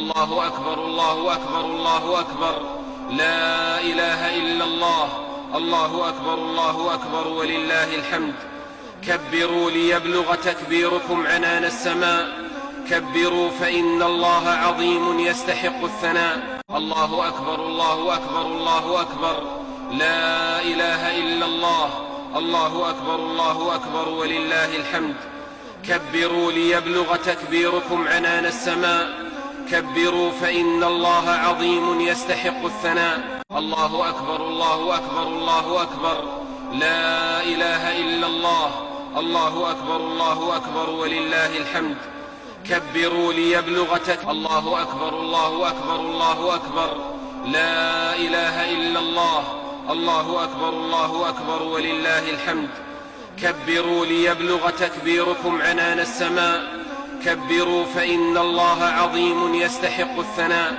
الله أكبر الله أكبر الله أكبر، لا إله إلا الله، الله أكبر الله أكبر ولله الحمد. كبروا ليبلغ تكبيركم عنان السماء، كبروا فإن الله عظيم يستحق الثناء. الله أكبر الله أكبر الله أكبر، لا إله إلا الله، الله أكبر الله أكبر ولله الحمد. كبروا ليبلغ تكبيركم عنان السماء، كبروا فإن الله عظيم يستحق الثناء. الله أكبر الله أكبر الله أكبر، لا إله إلا الله، الله أكبر الله أكبر ولله الحمد. كبروا ليبلغ الله أكبر الله أكبر الله أكبر، لا إله إلا الله، الله أكبر الله أكبر ولله الحمد. كبروا ليبلغ تكبيركم عنان السماء، كبروا فإن الله عظيم يستحق الثناء.